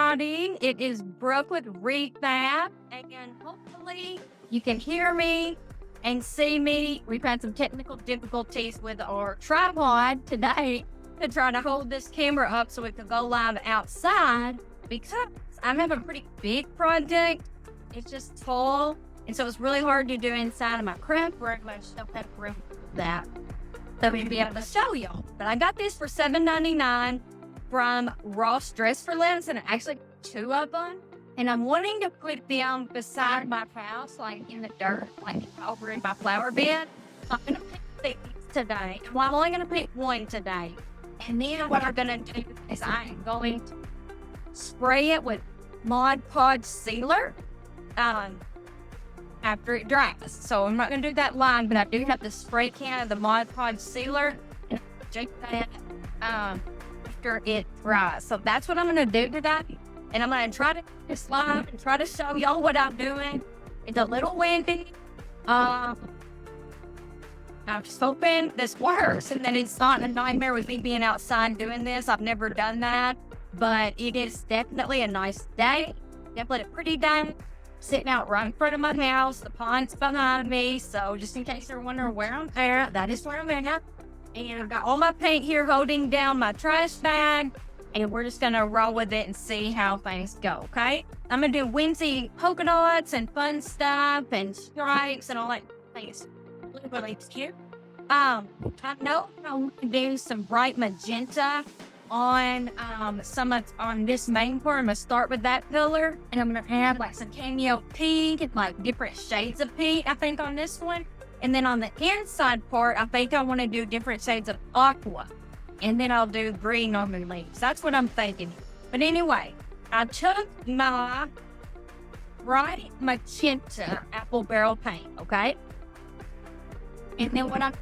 everybody. It is Brooke with ReFabbed, and hopefully you can hear me and see me. We've had some technical difficulties with our tripod today to try to hold this camera up so we could go live outside because I have a pretty big project. It's just tall, and so it's really hard to do inside of my craft room. I just don't have room for that. So we'd be able to show y'all. But I got this for $7.99 from Ross Dress for Less, and I actually got 2 of them. And I'm wanting to put them beside my house, like in the dirt, like over in my flower bed. So I'm going to pick these today. Well, I'm only going to pick 1 today. And then what I'm going to do is I'm going to spray it with Mod Podge sealer after it dries. So I'm not going to do that live, but I do have the spray can of the Mod Podge sealer. And I'll do that after it dries. So that's what I'm going to do today. And I'm going to try to do this live and try to show y'all what I'm doing. It's a little windy. I'm just hoping this works and that it's not a nightmare with me being outside doing this. I've never done that, but it is definitely a nice day. Definitely a pretty day. Sitting out right in front of my house. The pond's behind me. So just in case you're wondering where I'm at, that is where I'm at. And I've got all my paint here holding down my trash bag. And we're just going to roll with it and see how things go, okay? I'm going to do whimsy polka dots and fun stuff and stripes and all that things. Really cute. I know I want to do some bright magenta on on this main part. I'm going to start with that color. And I'm going to add like some cameo pink and like different shades of pink, I think, on this one. And then on the inside part, I think I want to do different shades of aqua. And then I'll do green on the leaves. That's what I'm thinking. But anyway, I took my bright magenta apple barrel paint, okay? And then what I'm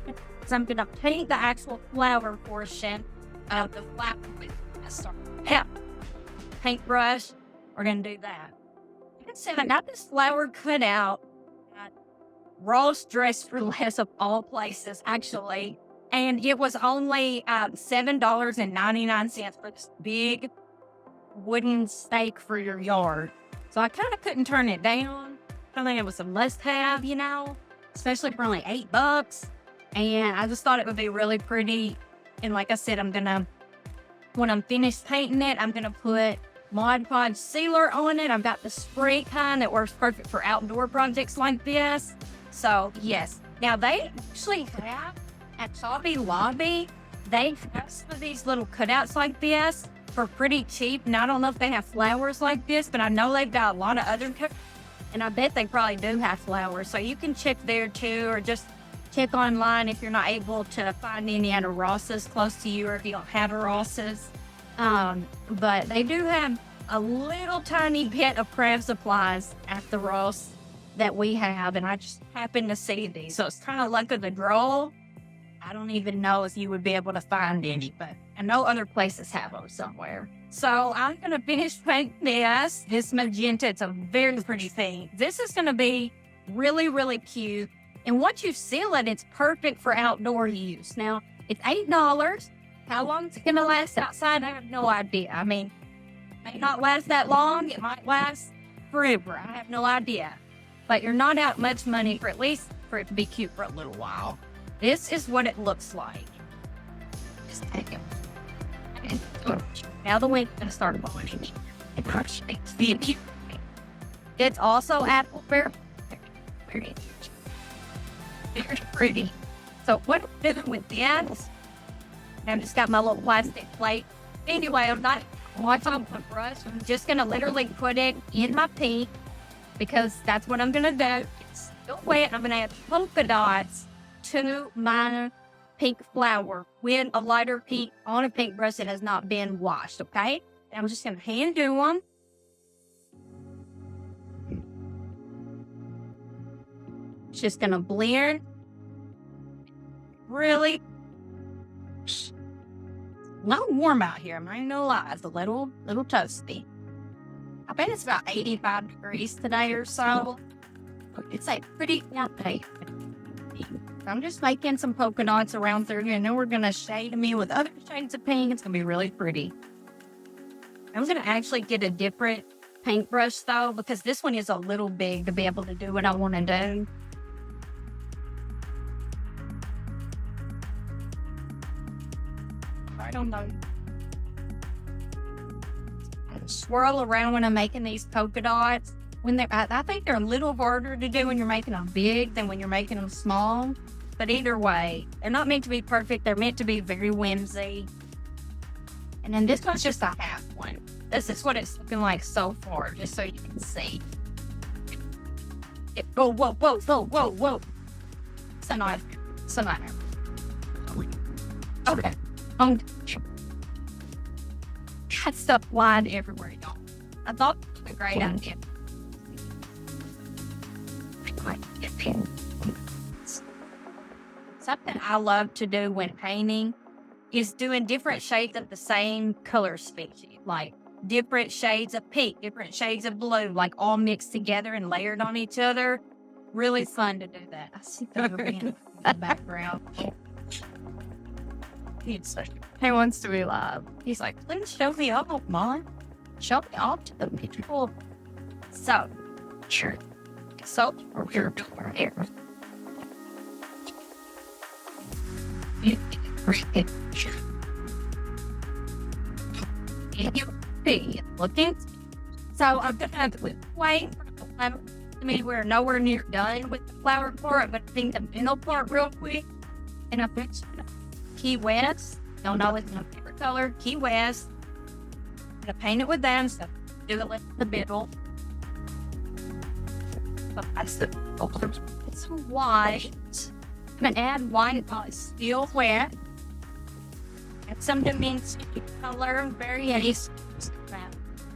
going to paint the actual flower portion of the flower with a paintbrush. We're going to do that. Like I said, I got this flower cut out at Ross Dress for Less of all places, actually. And it was only $7.99 for this big wooden stake for your yard. So I kind of couldn't turn it down. I think it was a must-have, you know, especially for only $8. And I just thought it would be really pretty. And like I said, when I'm finished painting it, I'm going to put Mod Podge sealer on it. I've got the spray kind that works perfect for outdoor projects like this. So, yes. Now, they actually have at Hobby Lobby, they have some of these little cutouts like this for pretty cheap. And I don't know if they have flowers like this, but I know they've got a lot of other cutouts. And I bet they probably do have flowers. So you can check there too, or just check online if you're not able to find any at a Ross's close to you, or if you don't have a Ross's. But they do have a little tiny bit of craft supplies at the Ross that we have. And I just happened to see these. So it's kind of luck of the draw. I don't even know if you would be able to find any, but I know other places have them somewhere. So I'm going to finish painting this magenta. It's a very pretty thing. This is going to be really, really cute. And once you seal it, it's perfect for outdoor use. Now, it's $8. How long is it going to last outside? I have no idea. I mean, it may not last that long. It might last forever. I have no idea. But you're not out much money for at least for it to be cute for a little while. This is what it looks like. Just take it. Now the wind's going to start blowing. It's also apple barrel. Very pretty. So what I'm doing with this, I've just got my little plastic plate. Anyway, I'm not watching the brush. I'm just going to literally put it in my pink because that's what I'm going to do. It's still wet. I'm going to add polka dots to my pink flower with a lighter pink on a paintbrush that has not been washed, okay? And I'm just going to hand do them. It's just going to blend. Really? It's not warm out here. I'm not going to lie. It's a little toasty. I bet it's about 85 degrees today or so. It's a pretty hot day. I'm just making some polka dots around through here, and then we're going to shade me with other shades of pink. It's going to be really pretty. I'm going to actually get a different paintbrush though, because this one is a little big to be able to do what I want to do. I don't know. Swirl around when I'm making these polka dots. When they're, I think they're a little harder to do when you're making them big than when you're making them small. But either way, they're not meant to be perfect. They're meant to be very whimsy. And then this one's just a half one. This is what it's looking like so far, just so you can see. Whoa, whoa, whoa, whoa, whoa, whoa. It's a knife. It's a knife. Okay. Got stuff flying everywhere, y'all. I thought it was a great idea. Something I love to do when painting is doing different shades of the same color species, like different shades of pink, different shades of blue, like all mixed together and layered on each other. Really fun to do that. I see that over in the background. He wants to be live. He's like, please show me off, Mom. Show me off to the people. So, sure. So, we're doing here. Looking. So I'm gonna have to wait. I mean, we're nowhere near done with the flower part, but I think the middle part real quick. And I bet Key West. Don't know it's my favorite color. Key West. I'm gonna paint it with them. So do it with the middle. But that's the it's white. I'm gonna add white while it's still wet. Add some dimension, color, variations.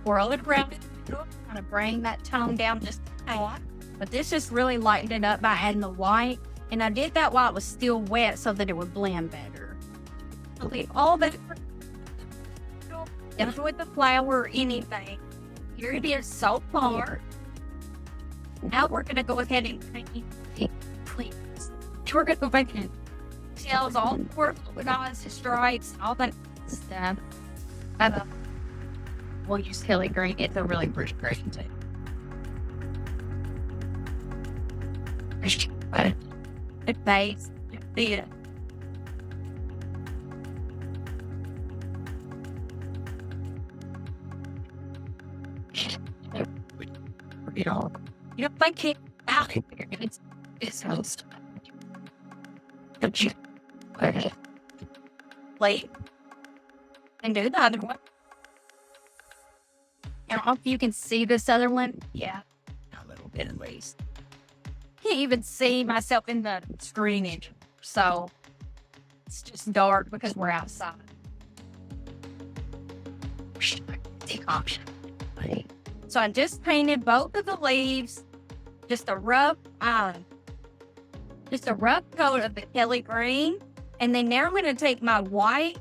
Swirl it around it. Kind of bring that tone down just a tad. But this just really lightened it up by adding the white. And I did that while it was still wet so that it would blend better. I'll leave all that done with the flower or anything. Here it is so far. Now we're gonna go ahead and paint it, please. We're going to go back in details, all the work with eyes, the stripes, all that stuff. We'll use Kelly green. It's a really pretty green too. It fades. The you know, like it out here. It's most. Plate and do the other one. I don't know if you can see this other one. Yeah, a little bit at least. Can't even see myself in the screen, so it's just dark because we're outside. So I just painted both of the leaves, just a rough coat of the Kelly green. And then now I'm going to take my white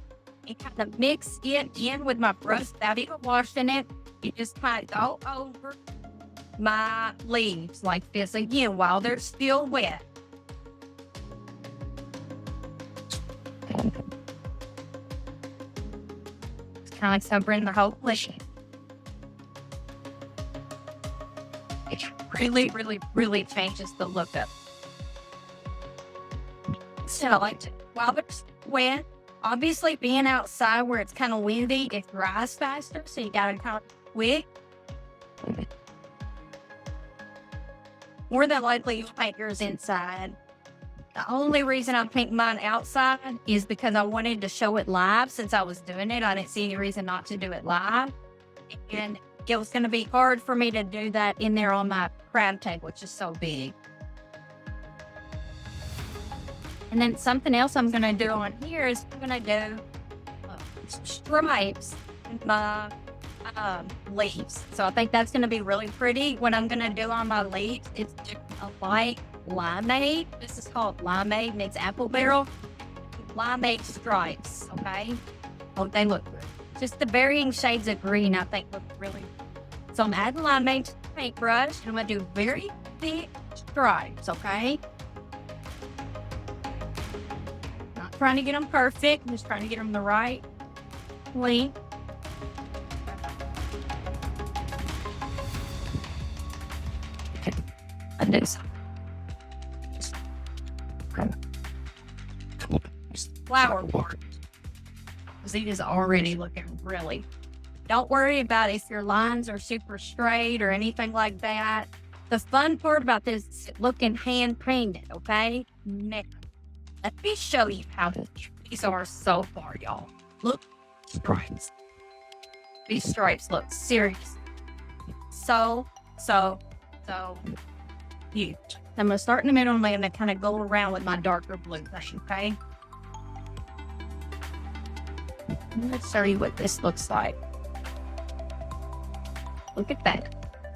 and kind of mix it in with my brush without even washing it. You just kind of go over my leaves like this again while they're still wet. It's kind of like covering the whole leaf. It really, really, really changes the look of it. So I like to, while it's wet, obviously being outside where it's kind of windy, it dries faster, so you gotta kind of quick. More than likely you'll paint yours inside. The only reason I paint mine outside is because I wanted to show it live. Since I was doing it, I didn't see any reason not to do it live. And it was gonna be hard for me to do that in there on my crab table, which is so big. And then something else I'm going to do on here is I'm going to do stripes in my leaves. So I think that's going to be really pretty. What I'm going to do on my leaves is do a light limeade. This is called limeade and it's apple barrel. Limeade stripes, okay? Oh, they look good. Just the varying shades of green I think look really good. So I'm adding limeade to the paintbrush and I'm going to do very thick stripes, okay? Trying to get them perfect. I'm just trying to get them the right length. this flower part. Because it is already looking really. Don't worry about if your lines are super straight or anything like that. The fun part about this is looking hand painted, okay? Now, let me show you how these are so far, y'all. Look, stripes. These stripes look serious. So huge. I'm gonna start in the middle and I'm gonna kind of go around with my darker blue brush, okay? Let's show you what this looks like. Look at that.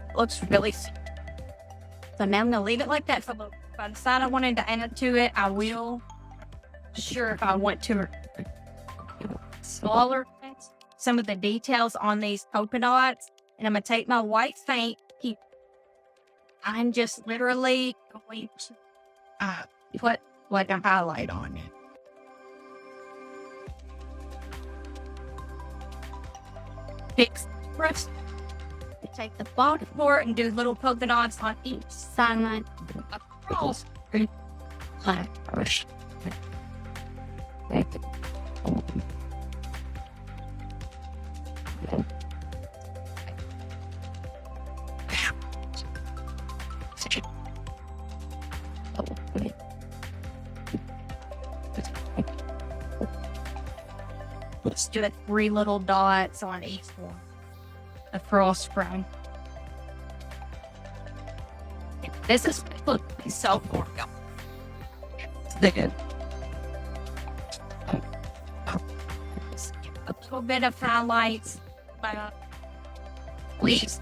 It looks really so now I'm gonna leave it like that. So if I decide I wanted to add to it, I will. Sure, if I want to smaller some of the details on these polka dots, and I'm gonna take my white paint. I'm just literally going to put like a highlight on it. Fix brush. Take the bottom part and do little polka dots on each side across. Brush. Let's do it 3 little dots on each one. A frost from. This is so cool. Good. A little bit of highlights, but please.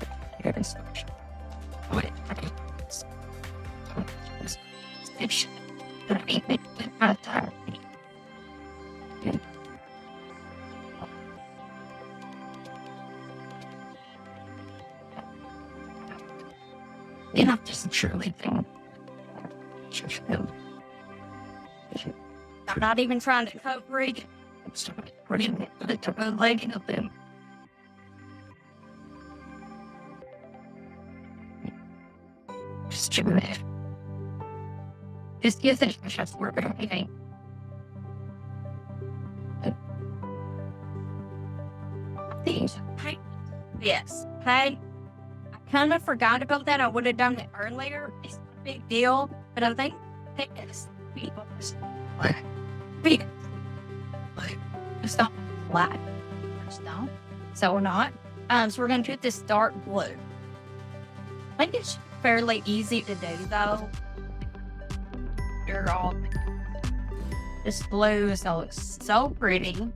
Then I'm just surely thinking. I'm not even trying to cover it. I'm starting putting it to my leg of them. Just do it. Just give it a shot for everything. Yes. Hey. I kind of forgot about that. I would have done it earlier. It's not a big deal, but I think it's big. It's not flat. So we're not. So we're gonna do this dark blue. I think it's fairly easy to do though. You're all this blue so it's so pretty.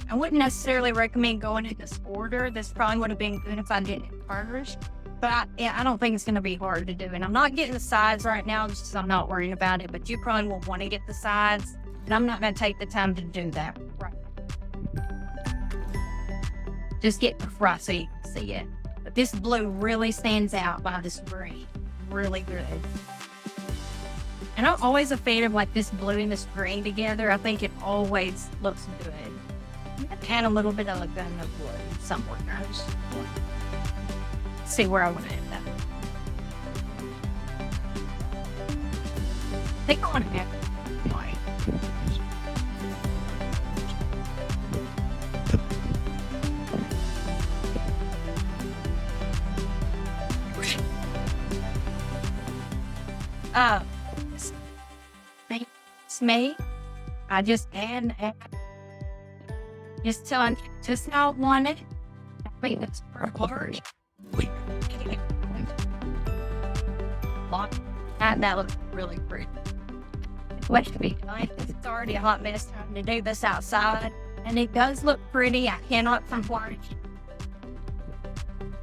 I wouldn't necessarily recommend going in this order. This probably would have been good if I did it first. But I don't think it's going to be hard to do. And I'm not getting the sides right now just because I'm not worrying about it. But you probably will want to get the sides. And I'm not going to take the time to do that. Right. Just get the front so you can see it. But this blue really stands out by this green. Really good. And I'm always a fan of like this blue and this green together. I think it always looks good. Add a little bit of a gun of blue somewhere. See where I want to end up. I think I want to add white. It's me. I just add. Just tell him just how I want it. I think that's for hard. That looks really pretty. What should be nice? It's already a hot mess time to do this outside, and it does look pretty. I cannot complain.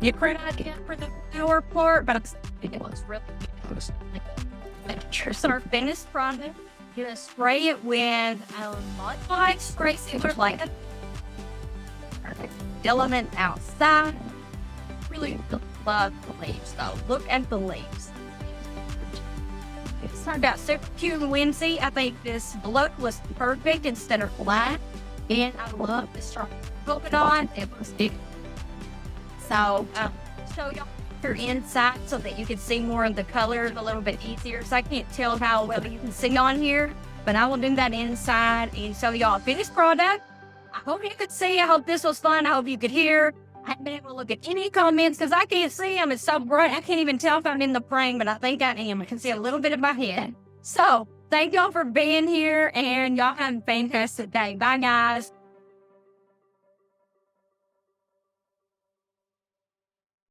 You pretty idea for the lower part, but it looks really good. Here's our finished product. You're gonna spray it with a Mod Podge spray sealer like a element outside. Really love the leaves though. Look at the leaves. It's turned out super cute and whimsy. I think this blue was perfect instead of flat. And I love this polka dot. It was big. So, show y'all softer inside so that you can see more of the colors a little bit easier. So I can't tell how well you can see on here, but I will do that inside and show y'all a finished product. I hope you could see. I hope this was fun. I hope you could hear. I haven't been able to look at any comments because I can't see them. It's so bright. I can't even tell if I'm in the frame, but I think I am. I can see a little bit of my head. So thank y'all for being here, and y'all have a fantastic day. Bye, guys.